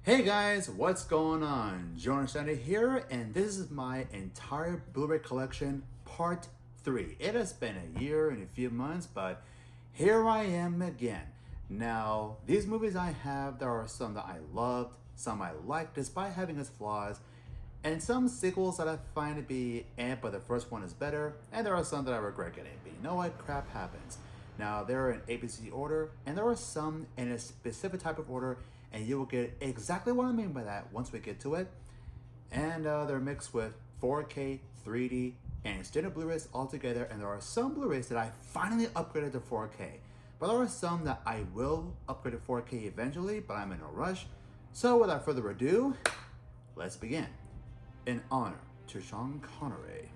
Hey guys, what's going on? Jonas here, and this is my entire Blu-ray collection, part 3. It has been a year and a few months, but here I am again. Now, these movies I have, there are some that I loved, some I liked despite having its flaws, and some sequels that I find to be but the first one is better, and there are some that I regret getting, but you know what? Crap happens. Now, they're in ABC order, and there are some in a specific type of order, and you will get exactly what I mean by that once we get to it. And they're mixed with 4K, 3D, and standard Blu-rays all together, and there are some Blu-rays that I finally upgraded to 4K. But there are some that I will upgrade to 4K eventually, but I'm in a rush. So without further ado, let's begin. In honor to Sean Connery,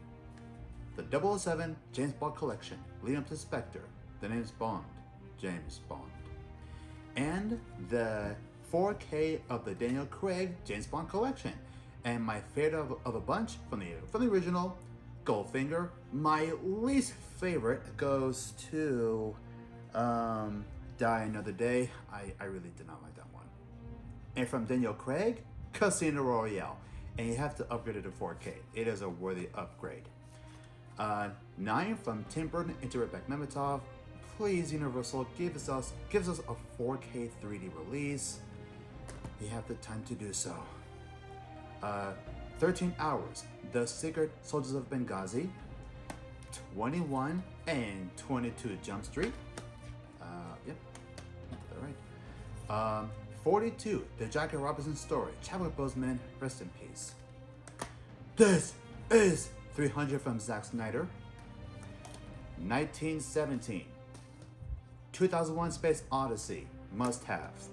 the 007 James Bond collection leading up to Spectre, the name's Bond, James Bond, and the 4K of the Daniel Craig James Bond collection, and my favorite of a bunch from the original, Goldfinger. My least favorite goes to Die Another Day. I really did not like that one. And from Daniel Craig, Casino Royale, and you have to upgrade it to 4K. It is a worthy upgrade. 9 from Tim Burton into Rebecca Nemetov. Please, Universal, gives us a 4K 3D release. You have the time to do so. 13 Hours, The Secret Soldiers of Benghazi. 21 and 22 Jump Street. Yep, all right. 42, The Jackie Robinson Story. Chadwick Boseman, rest in peace. This is 300 from Zack Snyder. 1917. 2001 Space Odyssey, must-haves.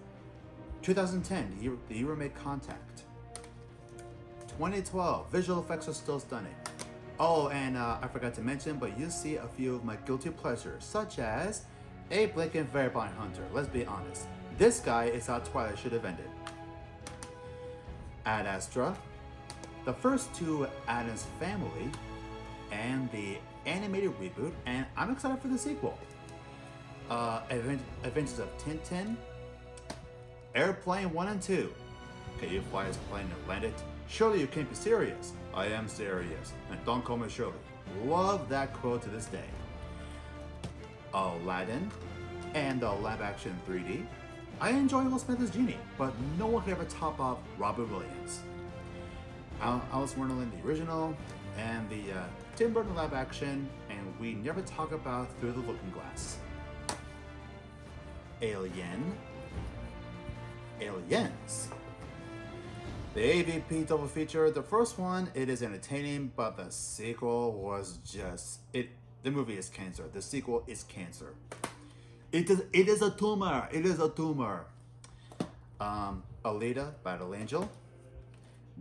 2010, the year made Contact. 2012, visual effects are still stunning. Oh, and I forgot to mention, but you see a few of my guilty pleasures, such as Abe Lincoln Vagabond Hunter. Let's be honest, this guy is how Twilight should have ended. Ad Astra, the first two Addams Family, and the animated reboot, and I'm excited for the sequel. Adventures of Tintin, Airplane 1 and 2. Can you fly this plane and land it? Surely you can't be serious. I am serious, and don't call me Shirley. Love that quote to this day. Aladdin and the live action 3D. I enjoy Will Smith as Genie, but no one could ever top off Robin Williams. Alice in Wonderland, the original, and the Tim Burton live action, and we never talk about Through the Looking Glass. Aliens. The AVP double feature. The first one, it is entertaining, but the sequel was just it. The movie is cancer. The sequel is cancer. It is a tumor. It is a tumor. Alita, Battle Angel.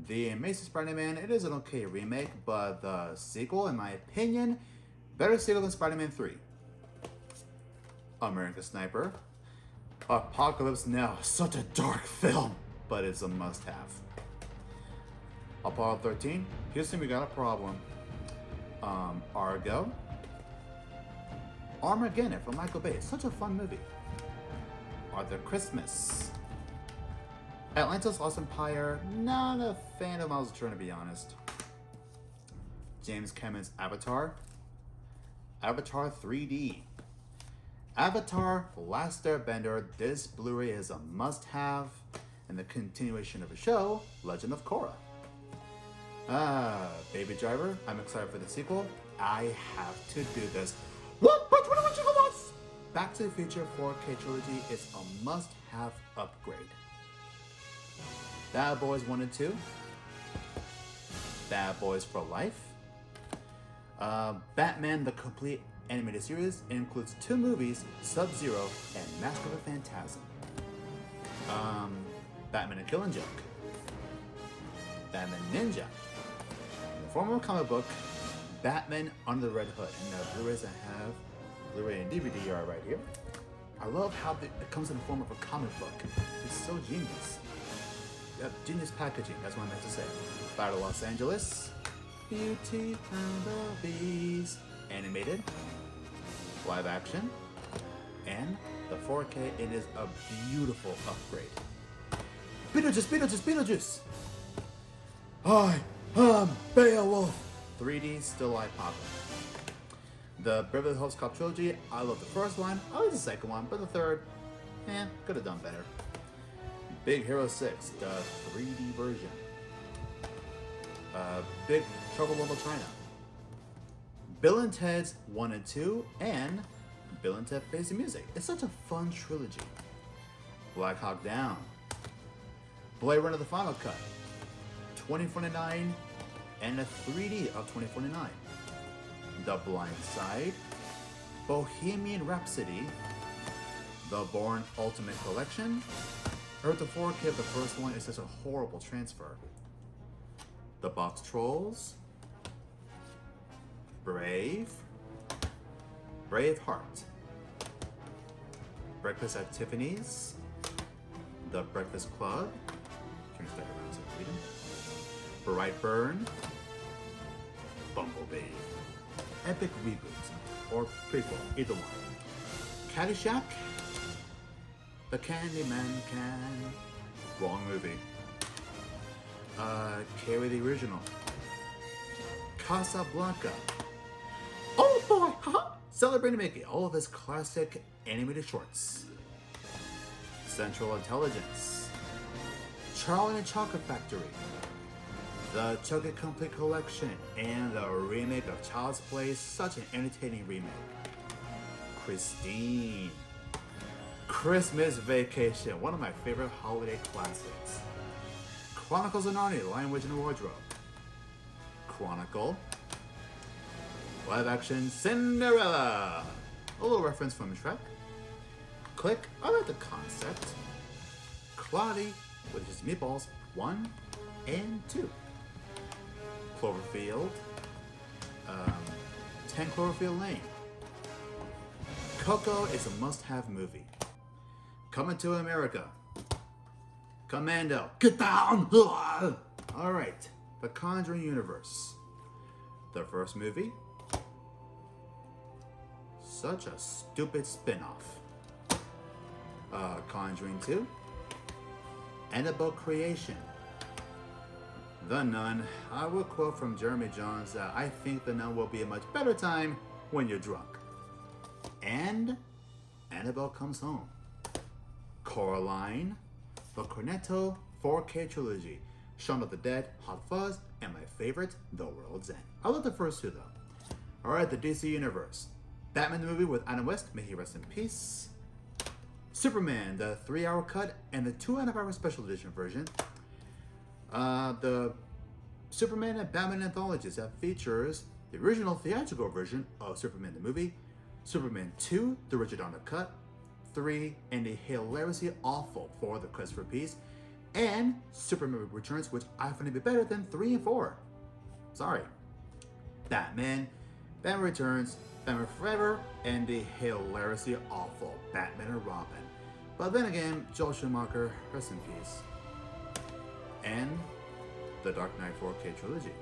The Amazing Spider-Man. It is an okay remake, but the sequel, in my opinion, better sequel than Spider-Man 3. American Sniper. Apocalypse Now, such a dark film, but it's a must-have. Apollo 13, Houston, we got a problem. Argo. Armageddon from Michael Bay, such a fun movie. Arthur Christmas. Atlantis Lost Empire, not a fan of Miles Turner, to be honest. James Cameron's Avatar. Avatar 3D. Avatar Last Airbender, this Blu-ray is a must-have, and the continuation of the show, Legend of Korra. Baby Driver, I'm excited for the sequel. I have to do this. 1.21 gigawatts! Back to the Future 4K trilogy is a must-have upgrade. Bad Boys 1 and 2. Bad Boys for Life. Batman the Complete Animated Series includes 2 movies, Sub-Zero and Mask of the Phantasm. Batman and Killing Joke. Batman Ninja. In the form of a comic book, Batman Under the Red Hood. And the Blu-rays I have, Blu-ray and DVD are right here. I love how it comes in the form of a comic book. It's so genius. Yep, genius packaging, that's what I meant to say. Battle Los Angeles. Beauty and the Beast. Animated. Live action. And the 4K, it is a beautiful upgrade. Beetlejuice, Beetlejuice, Beetlejuice! I am Beowulf! 3D still eye-popping. The Beverly Hills Cop trilogy, I love the first one, I like the second one, but the third, could have done better. Big Hero 6, the 3D version. Big Trouble in Little China. Bill and Ted's 1 and 2, and Bill and Ted Face the Music. It's such a fun trilogy. Black Hawk Down. Blade Runner: The Final Cut. 2049, and a 3D of 2049. The Blind Side. Bohemian Rhapsody. The Bourne Ultimate Collection. I heard the 4K of the first one is such a horrible transfer. The Box Trolls. Brave. Braveheart. Breakfast at Tiffany's. The Breakfast Club. Turn that around so I can read them. Brightburn. Bumblebee. Epic Reboot. Or prequel, either one. Caddyshack. The Candyman Can. Wrong movie. Carrie the Original. Casablanca. Oh boy! Haha! Celebrating Mickey, all of his classic animated shorts. Central Intelligence. Charlie and the Chocolate Factory. The Chocolate Complete Collection, and the remake of Child's Play, such an entertaining remake. Christine. Christmas Vacation, one of my favorite holiday classics. Chronicles of Narnia, Lion, Witch, and the Wardrobe. Chronicle. Live action Cinderella. A little reference from Shrek. Click, I like the concept. Cloudy, which is Meatballs 1 and 2. Cloverfield. 10 Cloverfield Lane. Coco is a must-have movie. Coming to America. Commando. Get down! Alright. The Conjuring Universe. The first movie. Such a stupid spin-off. Conjuring 2. Annabelle Creation. The Nun. I will quote from Jeremy Jones that I think The Nun will be a much better time when you're drunk. And Annabelle Comes Home. Coraline. The Cornetto 4K trilogy. Shaun of the Dead, Hot Fuzz, and my favorite, The World's End. I love the first two though. Alright, the DC Universe. Batman the movie with Adam West, may he rest in peace. Superman, the 3-hour cut and the 2.5-hour special edition version. The Superman and Batman anthologies that features the original theatrical version of Superman the movie, Superman 2, the Richard Donner cut, 3, and the hilariously awful for the Quest for Peace, and Superman Returns, which I find to be better than 3 and 4. Sorry. Batman, Batman Returns, Batman Forever, and the hilariously awful Batman and Robin. But then again, Joel Schumacher, rest in peace. And the Dark Knight 4K trilogy.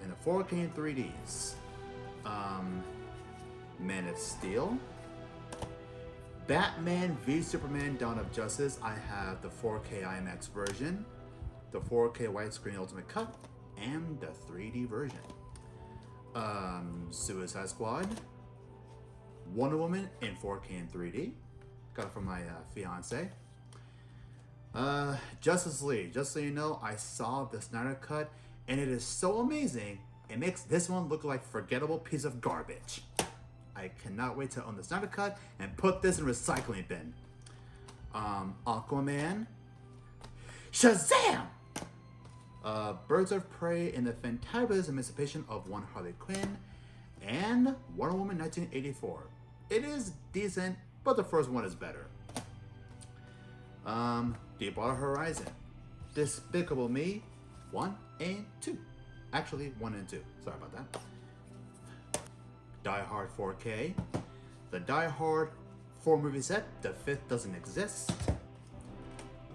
And the 4K in 3Ds. Man of Steel. Batman v Superman Dawn of Justice. I have the 4K IMAX version, the 4K widescreen Ultimate Cut, and the 3D version. Suicide Squad. Wonder Woman in 4K and 3D. Got it from my fiance. Justice League. Just so you know, I saw the Snyder Cut, and it is so amazing. It makes this one look like a forgettable piece of garbage. I cannot wait to own the Snyder Cut and put this in a recycling bin. Aquaman. Shazam! Birds of Prey in the Fantabulous Emancipation of One Harley Quinn, and Wonder Woman 1984. It is decent, but the first one is better. Deepwater Horizon. Despicable Me 1 and 2. Actually, 1 and 2. Sorry about that. Die Hard 4K. The Die Hard 4 movie set. The 5th doesn't exist.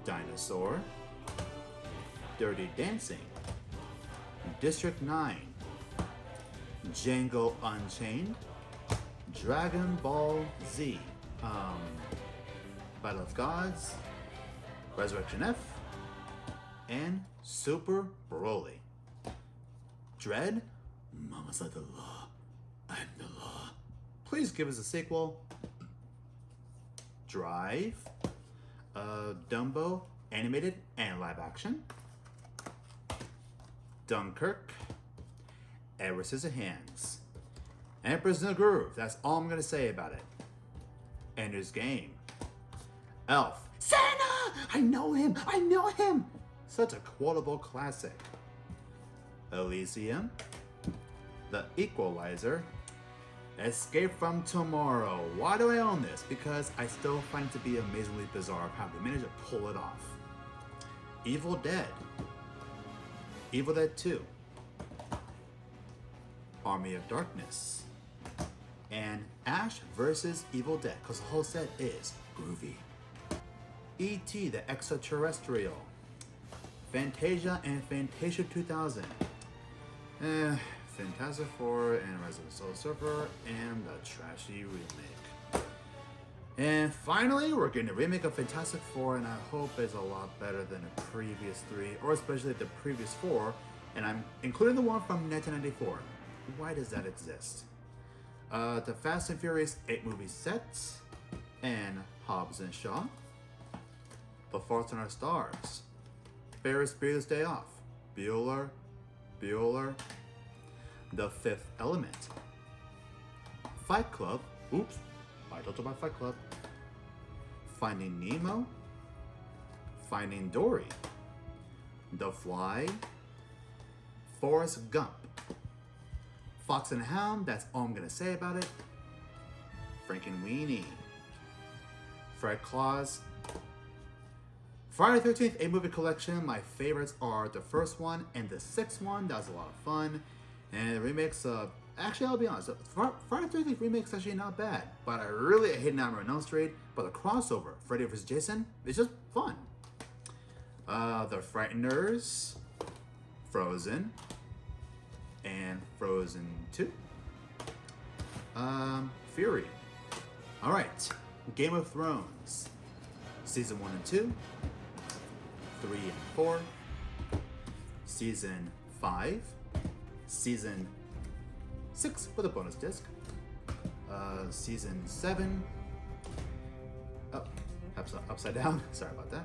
Dinosaur. Dirty Dancing. District 9. Django Unchained. Dragon Ball Z. Battle of Gods. Resurrection F. and super Broly. Dread, Mama's like the law, I'm the law. Please give us a sequel. Drive, Dumbo, animated and live action. Dunkirk, Edward Scissorhands, Emperor's New Groove. That's all I'm gonna say about it. Ender's Game, Elf, Santa! I know him! I know him! Such a quotable classic. Elysium, The Equalizer, Escape from Tomorrow. Why do I own this? Because I still find it to be amazingly bizarre how they managed to pull it off. Evil Dead, Evil Dead 2, Army of Darkness, and Ash vs. Evil Dead, because the whole set is groovy. E.T. the Extraterrestrial, Fantasia and Fantasia 2000, Fantastic Four and Rise of the Soul Surfer, and the trashy remake. And finally, we're getting a remake of Fantastic Four, and I hope it's a lot better than the previous three, or especially the previous four, and I'm including the one from 1994. Why does that exist? The Fast and Furious 8 movie set, and Hobbs and Shaw, The Fault in Our Stars, Ferris Bueller's Day Off, Bueller, The Fifth Element, Fight Club, oops, I talked about Fight Club, Finding Nemo, Finding Dory, The Fly, Forrest Gump, Fox and Hound, that's all I'm gonna say about it, Frankenweenie, Fred Claus, Friday the 13th, a movie collection. My favorites are the first one and the sixth one. That was a lot of fun. And the remakes of, actually I'll be honest, Friday the 13th remake's actually not bad. But I really hate Nightmare on Elm Street. But the crossover, Freddy vs. Jason, is just fun. The Frighteners, Frozen, and Frozen 2. Fury. Alright, Game of Thrones, Season 1 and 2, 3 and 4, Season 5, Season 6 with a bonus disc, Season 7, oh, upside down, sorry about that,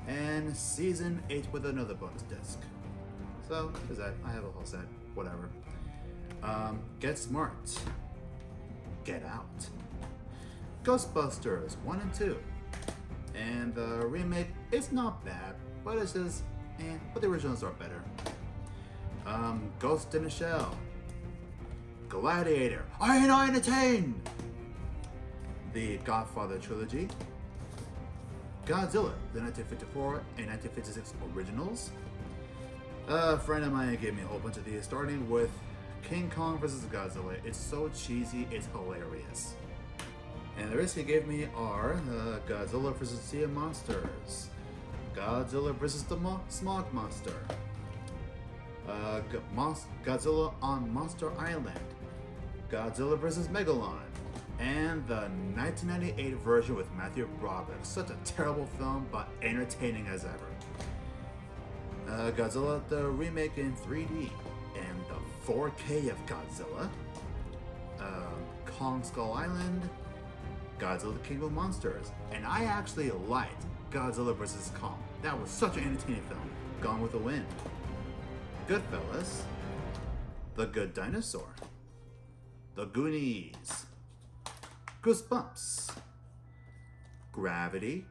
and Season 8 with another bonus disc. So, there's that. I have a whole set, whatever. Get Smart, Get Out, Ghostbusters 1 and 2. And the remake is not bad, but it's just, but the originals are better. Ghost in the Shell, Gladiator, I Ain't I Entertain, the Godfather trilogy, Godzilla, the 1954 and 1956 originals. A friend of mine gave me a whole bunch of these, starting with King Kong vs. Godzilla. It's so cheesy, it's hilarious. And the rest he gave me are Godzilla vs. Sea of Monsters, Godzilla vs. the Smog Monster, Godzilla on Monster Island, Godzilla vs. Megalon, and the 1998 version with Matthew Broderick. Such a terrible film, but entertaining as ever. Godzilla, the remake in 3D, and the 4K of Godzilla, Kong Skull Island, Godzilla the King of Monsters, and I actually liked Godzilla vs. Kong. That was such an entertaining film. Gone with the Wind, Goodfellas, The Good Dinosaur, The Goonies, Goosebumps, Gravity,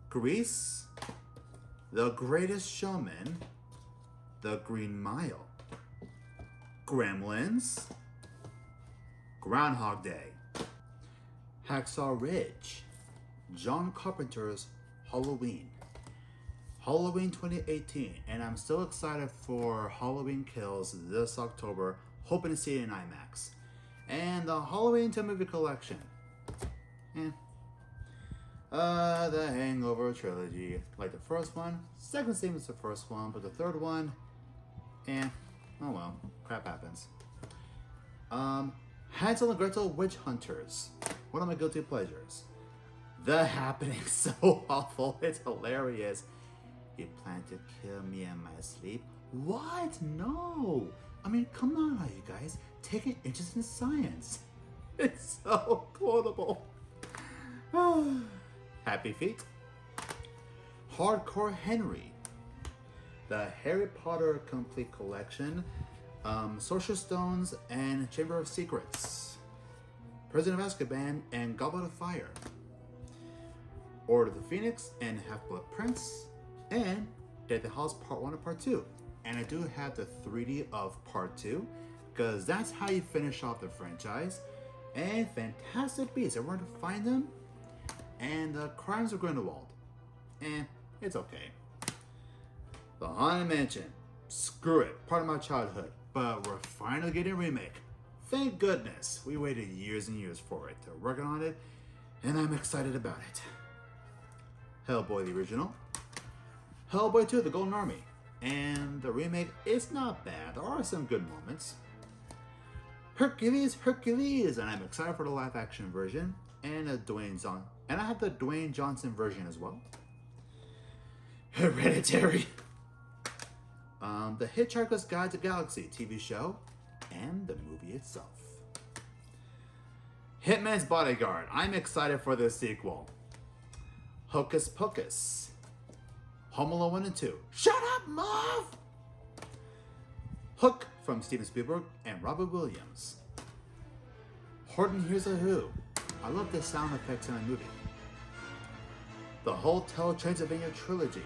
Grease, The Greatest Showman, The Green Mile, Gremlins, Groundhog Day, Hacksaw Ridge, John Carpenter's Halloween, Halloween 2018, and I'm still excited for Halloween Kills this October, hoping to see it in IMAX. And the Halloween 2 movie collection. The Hangover trilogy, like the first one, second same as the first one, but the third one, oh well, crap happens. Hansel and Gretel Witch Hunters, one of my guilty pleasures. The Happening, so awful, it's hilarious. You plan to kill me in my sleep? What? No! I mean, come on now, you guys. Take an interest in science. It's so quotable. Happy Feet. Hardcore Henry. The Harry Potter Complete Collection. Sorcerer's Stones and Chamber of Secrets. Prisoner of Azkaban and Goblet of Fire. Order of the Phoenix and Half-Blood Prince. And Deathly Hallows Part 1 and Part 2. And I do have the 3D of Part 2, because that's how you finish off the franchise. And Fantastic Beasts, everyone to find them. And the Crimes of Grindelwald. It's okay. The Haunted Mansion. Screw it, part of my childhood. But we're finally getting a remake. Thank goodness. We waited years and years for it. They're working on it, and I'm excited about it. Hellboy the original. Hellboy 2, The Golden Army. And the remake is not bad. There are some good moments. Hercules, and I'm excited for the live action version. And I have the Dwayne Johnson version as well. Hereditary. The Hitchhiker's Guide to the Galaxy TV show and the movie itself. Hitman's Bodyguard. I'm excited for this sequel. Hocus Pocus. Home Alone 1 and 2. Shut up, Mom! Hook from Steven Spielberg and Robert Williams. Horton Hears a Who. I love the sound effects in the movie. The Hotel Transylvania trilogy.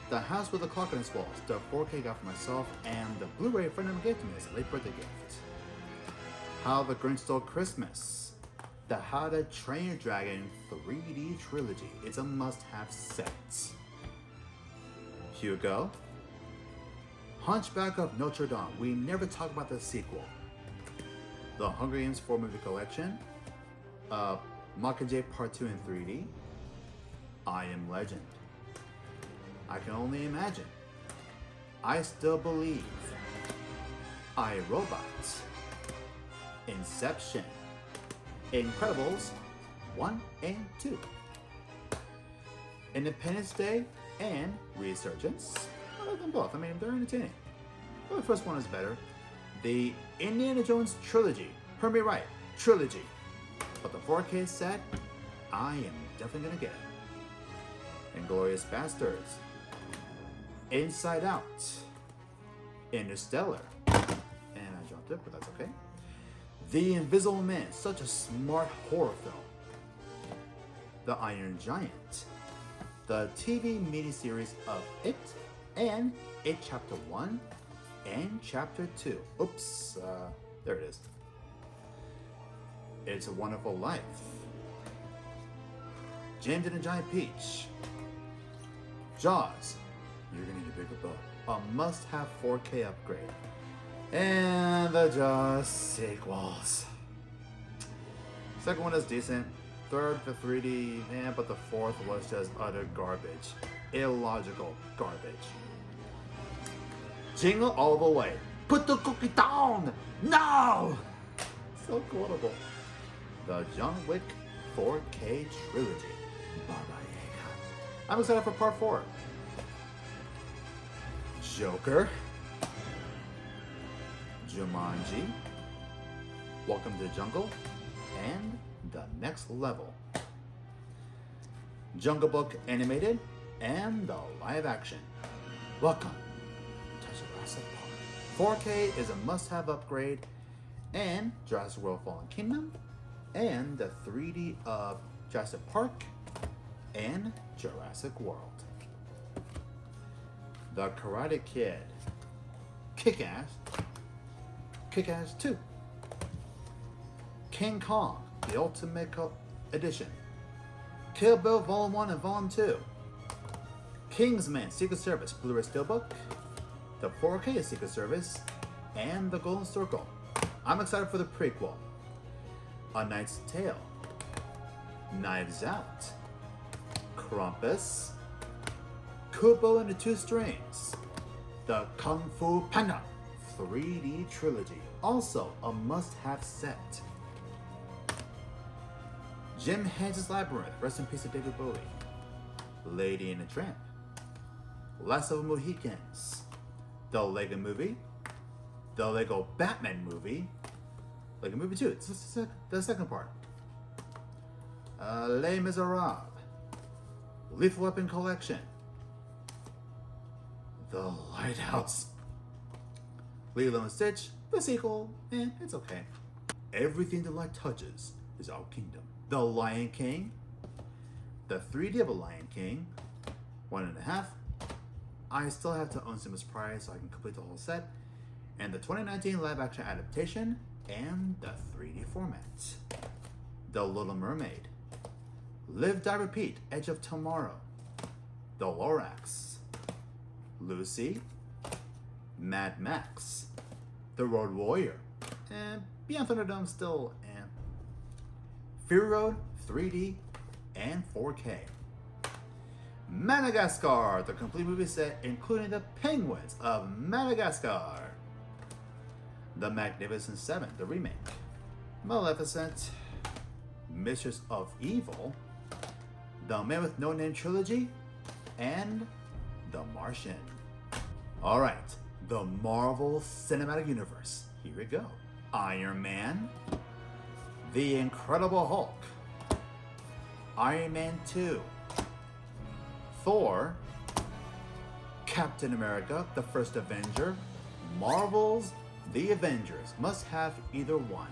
The House with the Clock on its Walls. The 4K got for myself, and the Blu-ray friend of gave to me as a late birthday gift. How the Grinch Stole Christmas. The How to Train Your Dragon 3D trilogy. It's a must-have set. Hugo. Hunchback of Notre Dame. We never talk about the sequel. The Hunger Games 4 movie collection. Mockingjay Part 2 in 3D. I Am Legend. I Can Only Imagine. I Still Believe. I, Robot. Inception. Incredibles 1 and 2. Independence Day and Resurgence. I like them both. I mean, they're entertaining. Well, the first one is better. The Indiana Jones trilogy. Heard me right. Trilogy. But the 4K set, I am definitely going to get it. Inglourious Bastards. Inside Out. Interstellar. And I dropped it, but that's okay. The Invisible Man, such a smart horror film. The Iron Giant. The TV miniseries of It, and It Chapter 1 and Chapter 2. Oops, there it is. It's a Wonderful Life. James and the Giant Peach. Jaws. You're gonna need a bigger boat. A must-have 4K upgrade. And the Jaws sequels. Second one is decent. Third, the 3D, but the fourth was just utter garbage. Illogical garbage. Jingle all the way. Put the cookie down! No! So quotable. The John Wick 4K trilogy. Baba Yaga. I'm excited for part 4. Joker. Jumanji, Welcome to the Jungle, and The Next Level. Jungle Book animated and the live action. Welcome to Jurassic Park. 4K is a must-have upgrade, and Jurassic World Fallen Kingdom, and the 3D of Jurassic Park and Jurassic World. The Karate Kid. Kick-Ass. Kick-Ass 2. King Kong, the Ultimate Edition. Kill Bill Volume 1 and Volume 2. Kingsman Secret Service Blu-ray Steelbook. The 4K Secret Service. And the Golden Circle. I'm excited for the prequel. A Knight's Tale. Knives Out. Krampus. Kubo and the Two Strings. The Kung Fu Panda 3D trilogy. Also a must-have set. Jim Henson's Labyrinth. Rest in peace to David Bowie. Lady and the Tramp, Last of the Mohicans, the Lego Movie, the Lego Batman Movie, Lego Movie 2, it's the second part, Les Miserables, Lethal Weapon Collection, The Lighthouse, Lilo and Stitch, the sequel, it's okay. Everything the light touches is our kingdom. The Lion King, the 3D of a Lion King, 1.5. I still have to own Simba's Pride so I can complete the whole set. And the 2019 live action adaptation and the 3D format. The Little Mermaid, Live, Die, Repeat, Edge of Tomorrow, The Lorax, Lucy, Mad Max, The Road Warrior, and Beyond Thunderdome still, Fury Road, 3D, and 4K. Madagascar, the complete movie set, including the penguins of Madagascar. The Magnificent Seven, the remake. Maleficent, Mistress of Evil, The Man with No Name trilogy, and The Martian. Alright, the Marvel Cinematic Universe. Here we go. Iron Man, The Incredible Hulk, Iron Man 2, Thor, Captain America, the First Avenger, Marvel's The Avengers. Must have either one.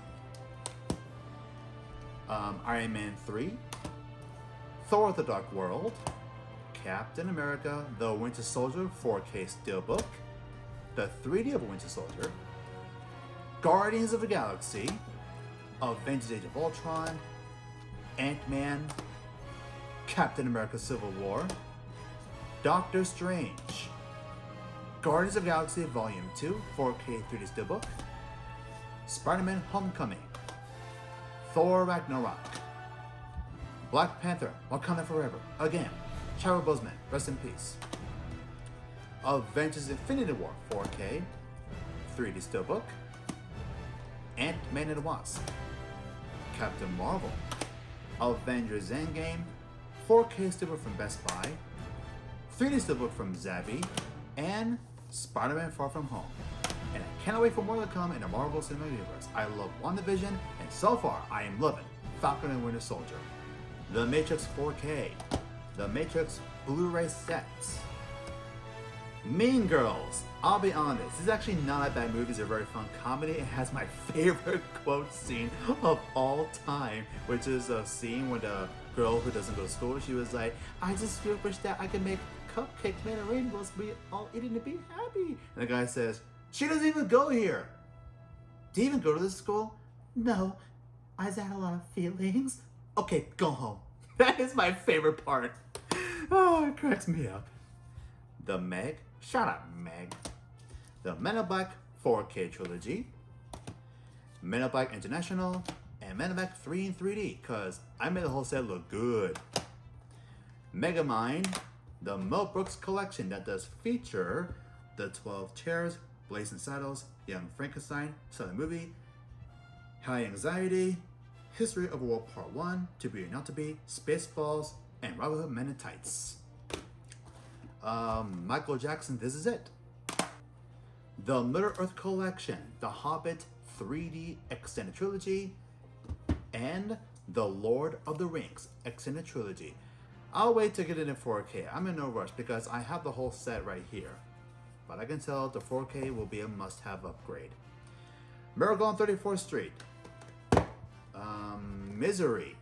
Iron Man 3, Thor the Dark World, Captain America, The Winter Soldier 4K Steelbook, the 3D of Winter Soldier, Guardians of the Galaxy, Avengers Age of Ultron, Ant-Man, Captain America Civil War, Doctor Strange, Guardians of the Galaxy Volume 2 4K 3D Steelbook, Spider-Man Homecoming, Thor Ragnarok, Black Panther Wakanda Forever, again, Chadwick Boseman, rest in peace, Avengers Infinity War 4K 3D Steelbook, Ant-Man and the Wasp, Captain Marvel, Avengers Endgame, 4K Steelbook from Best Buy, 3D Steelbook from Zavi, and Spider-Man Far From Home. And I cannot wait for more to come in the Marvel Cinematic Universe. I love WandaVision, and so far I am loving Falcon and Winter Soldier, The Matrix 4K, The Matrix Blu-ray sets, Mean Girls. I'll be honest, this is actually not a bad movie. It's a very fun comedy. It has my favorite quote scene of all time, which is a scene when the girl who doesn't go to school, she was like, I just wish that I could make cupcakes made of rainbows, be all eating to be happy. And the guy says, she doesn't even go here. Do you even go to this school? No, I just had a lot of feelings. Okay, go home. That is my favorite part. Oh, it cracks me up. The Meg, shout out Meg. The Men in Black 4K trilogy, Men in Black International, and Men in Black 3 in 3D, because I made the whole set look good. Megamind, the Mel Brooks collection that does feature the 12 Chairs, Blazing Saddles, Young Frankenstein, Silent Movie, High Anxiety, History of a World Part 1, To Be or Not to Be, Spaceballs, and Robin Hood Men in Tights. Michael Jackson, This Is It. The Middle-earth collection, The Hobbit 3D Extended Trilogy, and The Lord of the Rings Extended Trilogy. I'll wait to get it in 4K. I'm in no rush because I have the whole set right here. But I can tell the 4K will be a must-have upgrade. Miracle on 34th Street. Misery.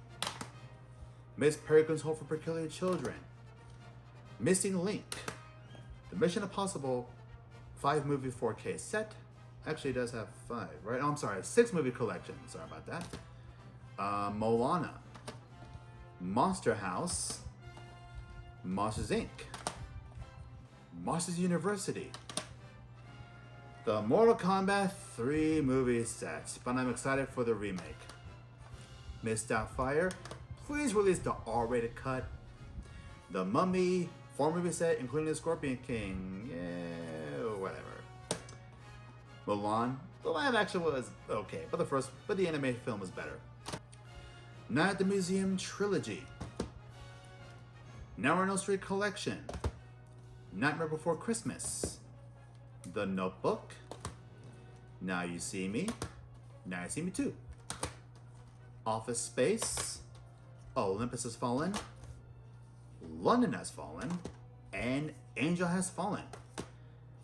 Miss Peregrine's Home for Peculiar Children. Missing Link. The Mission Impossible 5 movie 4K set. Actually, it does have 5, right? Oh, I'm sorry, 6 movie collection. Sorry about that. Moana. Monster House. Monsters Inc. Monsters University. The Mortal Kombat 3 movie sets, but I'm excited for the remake. Miss Doubtfire, please release the R-rated cut. The Mummy 4 movie set, including the Scorpion King. Yeah, whatever. Mulan, the live action was okay, but the animated film was better. Night at the Museum trilogy. Never No Street Collection, Nightmare Before Christmas, The Notebook, Now You See Me, Now You See Me Too, Office Space, Olympus Has Fallen, London Has Fallen, and Angel Has Fallen.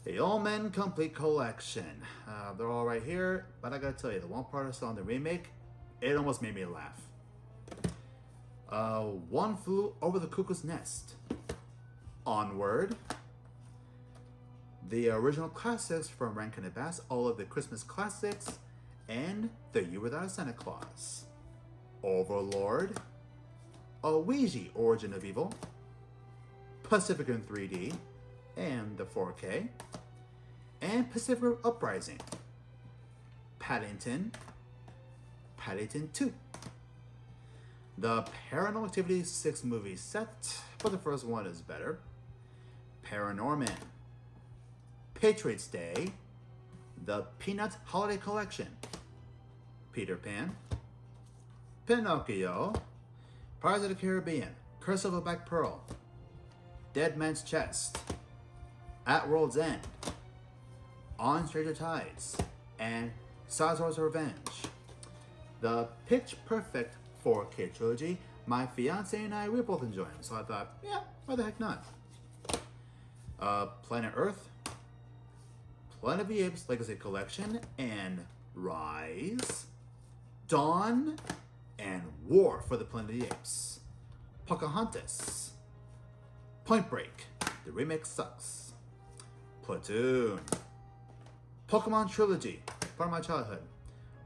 The Old Men Complete Collection. They're all right here, but I gotta tell you, the one part I saw in the remake, it almost made me laugh. One Flew Over the Cuckoo's Nest, Onward, the original classics from Rankin and Bass, all of the Christmas classics, and The Year Without a Santa Claus, Overlord, Ouija, Origin of Evil, Pacific in 3D, and the 4K, and Pacific Uprising, Paddington 2, the Paranormal Activity 6 movie set, but the first one is better, Paranorman, Patriots Day, the Peanuts Holiday Collection, Peter Pan, Pinocchio, Pirates of the Caribbean, Curse of a Black Pearl, Dead Man's Chest, At World's End, On Stranger Tides, and Salazar's Revenge. The Pitch Perfect 4K trilogy, my fiance and I, we both enjoy them, so I thought, yeah, why the heck not? Planet Earth, Planet of the Apes Legacy Collection, and Rise, Dawn, and War for the Planet of the Apes. Pocahontas, Point Break, the remake sucks. Platoon, Pokemon Trilogy, part of my childhood.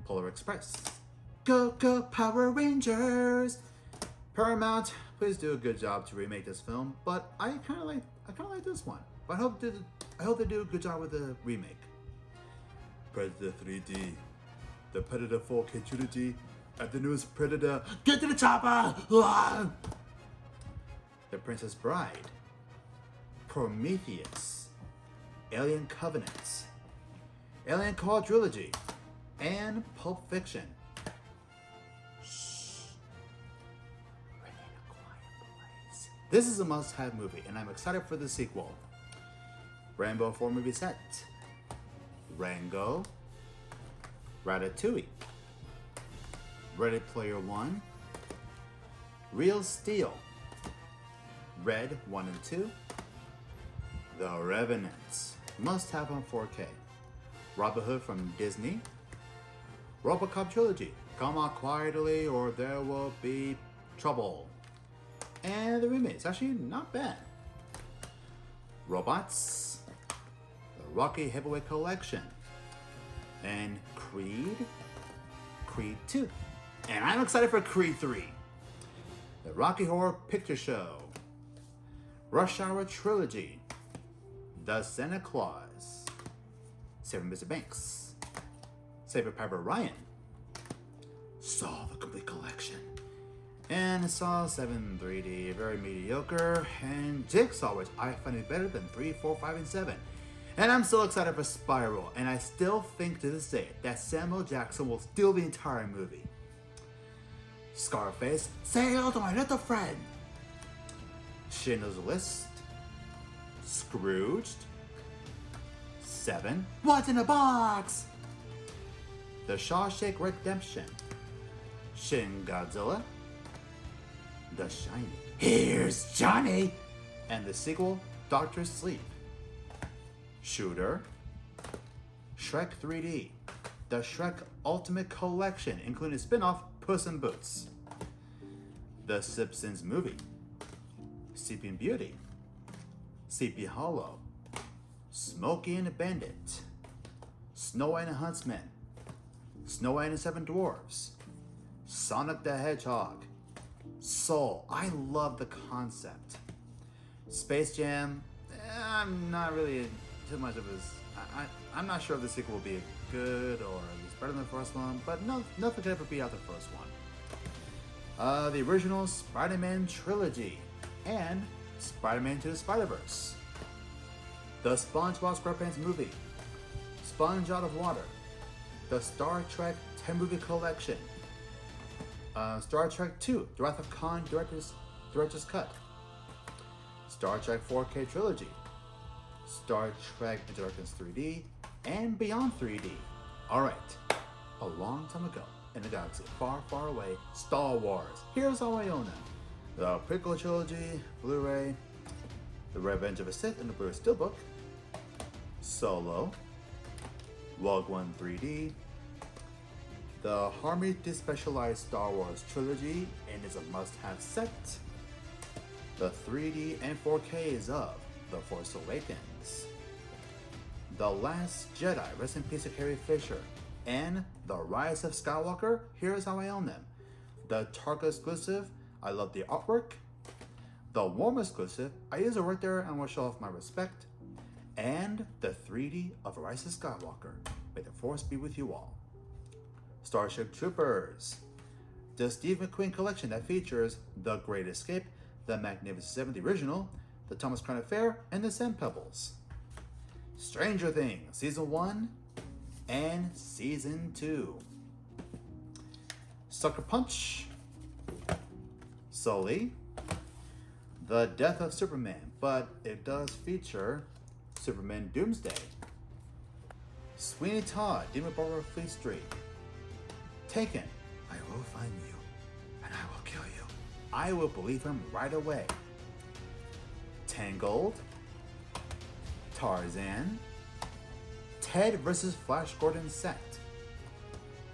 Polar Express, Go Go Power Rangers. Paramount, please do a good job to remake this film, but I kind of like this one. But I hope they do a good job with the remake. Predator 3D, the Predator 4K trilogy, and the newest Predator. Get to the chopper! Ah! The Princess Bride, Prometheus, Alien Covenant, Alien Quadrilogy, and Pulp Fiction. Shh. Remain a quiet place. This is a must-have movie, and I'm excited for the sequel. Rainbow 4 movie set, Rango, Ratatouille, Ready Player One, Real Steel, Red 1 and 2, The Revenant, must have on 4K, Robin Hood from Disney, RoboCop Trilogy, Come Out Quietly or There Will Be Trouble, and the remake, it's actually not bad. Robots, the Rocky Heavyweight Collection, and Creed 2, and I'm excited for Creed 3, the Rocky Horror Picture Show, Rush Hour Trilogy, The Santa Claus, Saving Mr. Banks, Saving Private Ryan, Saw the Complete Collection, and Saw 7 3D, very mediocre, and Jigsaw, which I find it better than 3, 4, 5, and 7. And I'm still excited for Spiral, and I still think to this day that Samuel Jackson will steal the entire movie. Scarface, Say hello to my little friend. Schindler's List, Scrooged, 7, What's in a Box? The Shawshank Redemption, Shin Godzilla, The Shining, Here's Johnny, and the sequel, Doctor Sleep. Shooter, Shrek 3D, the Shrek Ultimate Collection, including spin-off Puss in Boots. The Simpsons Movie, Sleeping Beauty, Sleepy Hollow, Smokey and the Bandit, Snow White and the Huntsman, Snow White and the Seven Dwarfs, Sonic the Hedgehog, Soul, I love the concept. Space Jam, I'm not really too much of his. I'm not sure if the sequel will be good or at least better than the first one, but nothing could ever beat out the first one. The original Spider-Man trilogy and Spider-Man Into the Spider-Verse, the SpongeBob SquarePants movie, Sponge Out of Water, the Star Trek 10 movie collection, Star Trek 2, The Wrath of Khan Director's Cut, Star Trek 4K Trilogy, Star Trek Into Darkness 3D, and Beyond 3D. Alright, a long time ago, in a galaxy far, far away, Star Wars. Here's how I own them. The prequel trilogy, Blu-ray, The Revenge of the Sith in the Blu-ray Steelbook, Solo, Rogue One 3D, the Harmony Despecialized Star Wars trilogy, and is a must-have set. The 3D and 4Ks of The Force Awakens, The Last Jedi, rest in peace to Carrie Fisher, and The Rise of Skywalker. Here's how I own them. The Target exclusive, I love the artwork. The Warm exclusive, I use it right there and will show off my respect. And the 3D of Rise of Skywalker. May the Force be with you all. Starship Troopers, the Steve McQueen collection that features The Great Escape, The Magnificent Seven, the original, The Thomas Crown Affair, and The Sand Pebbles. Stranger Things, Season 1 and Season 2. Sucker Punch, Sully, The Death of Superman, but it does feature Superman Doomsday. Sweeney Todd, Demon Barber Fleet Street. Taken, I will find you, and I will kill you. I will believe him right away. Tangled, Tarzan, Ted vs. Flash Gordon set.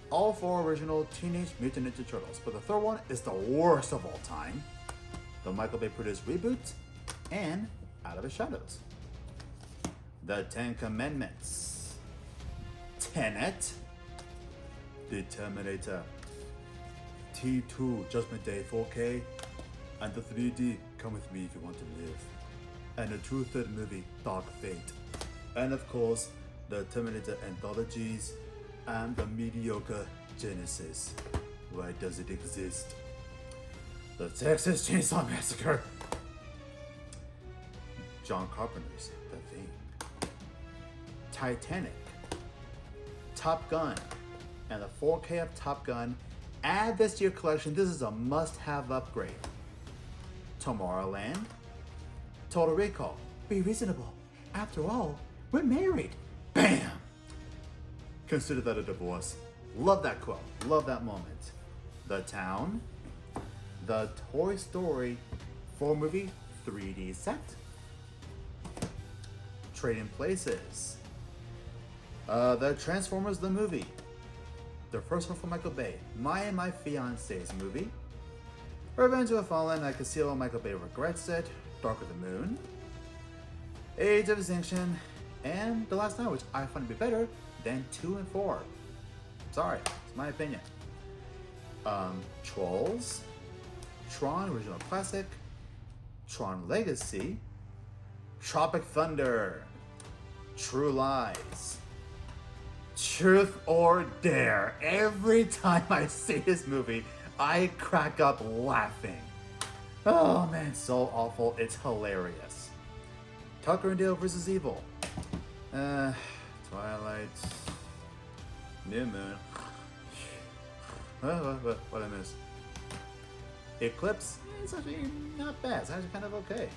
All 4 original Teenage Mutant Ninja Turtles, but the third one is the worst of all time. The Michael Bay produced reboot, and Out of the Shadows. The 10 Commandments, Tenet, The Terminator, T2 Judgment Day 4K, and the 3D Come With Me If You Want to Live, and the true third movie Dark Fate, and of course the Terminator anthologies and the mediocre Genesis. Why does it exist? The Texas Chainsaw Massacre, John Carpenter's The Thing, Titanic, Top Gun, and the 4K of Top Gun. Add this to your collection. This is a must-have upgrade. Tomorrowland, Total Recall. Be reasonable. After all, we're married. Bam! Consider that a divorce. Love that quote. Love that moment. The Town, the Toy Story 4 movie 3D set, Trading Places, the Transformers the movie, the first one from Michael Bay, My Fiance's movie, Revenge of the Fallen, I can see how Michael Bay regrets it, Dark of the Moon, Age of Extinction, and The Last Night, which I find to be better than 2 and 4. Sorry, it's my opinion. Trolls, Tron Original Classic, Tron Legacy, Tropic Thunder, True Lies, Truth or Dare. Every time I see this movie, I crack up laughing. Oh man, so awful, it's hilarious. Tucker and Dale vs. Evil, Twilight, New Moon, what I miss? Eclipse, it's actually not bad, it's actually kind of okay.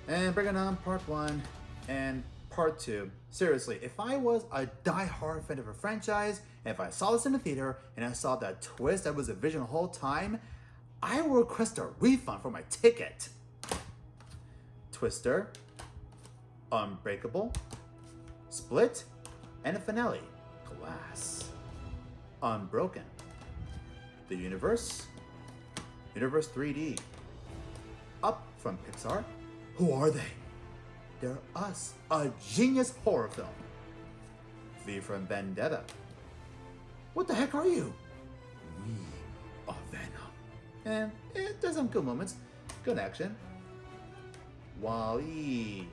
And bringing on part 1 and part 2. Seriously, if I was a die-hard fan of a franchise, and if I saw this in the theater, and I saw that twist that was a vision the whole time, I would request a refund for my ticket. Twister, Unbreakable, Split, and a finale, Glass. Unbroken, The Universe, Universe 3D, Up from Pixar. Who are they? They're Us, a genius horror film. V for Vendetta. What the heck are you? We are Venom. And it does some good moments. Good action. Wall-E.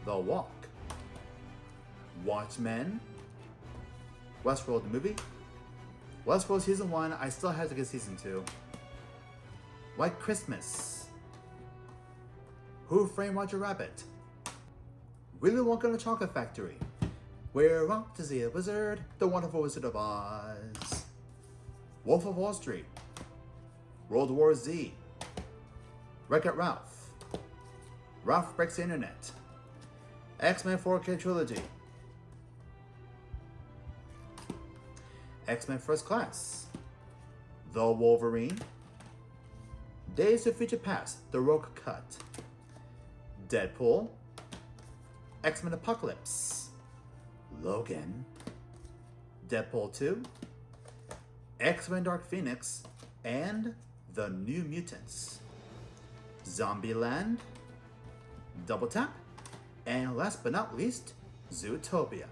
The Walk. Watchmen. Westworld the movie. Westworld Season 1, I still have to get Season 2. White Christmas. Who Framed Roger Rabbit? Willy Wonka and the Chocolate Factory. We're off to see a wizard, the Wonderful Wizard of Oz. Wolf of Wall Street. World War Z. Wreck-It Ralph. Ralph Breaks the Internet, X-Men 4K Trilogy, X-Men First Class, The Wolverine, Days of Future Past, The Rogue Cut, Deadpool, X-Men Apocalypse, Logan, Deadpool 2, X-Men Dark Phoenix, and The New Mutants, Zombieland, Double Tap, and last but not least, Zootopia.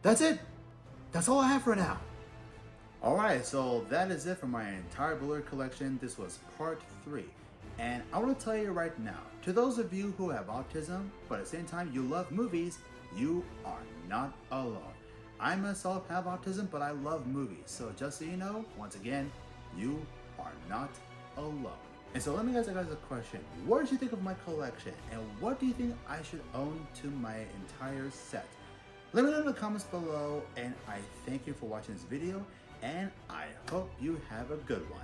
That's it. That's all I have for now. Alright, so that is it for my entire Blu-ray collection. This was part 3. And I want to tell you right now, to those of you who have autism, but at the same time you love movies, you are not alone. I myself have autism, but I love movies. So just so you know, once again, you are not alone. And so let me ask you guys a question. What did you think of my collection? And what do you think I should own to my entire set? Let me know in the comments below, and I thank you for watching this video, and I hope you have a good one.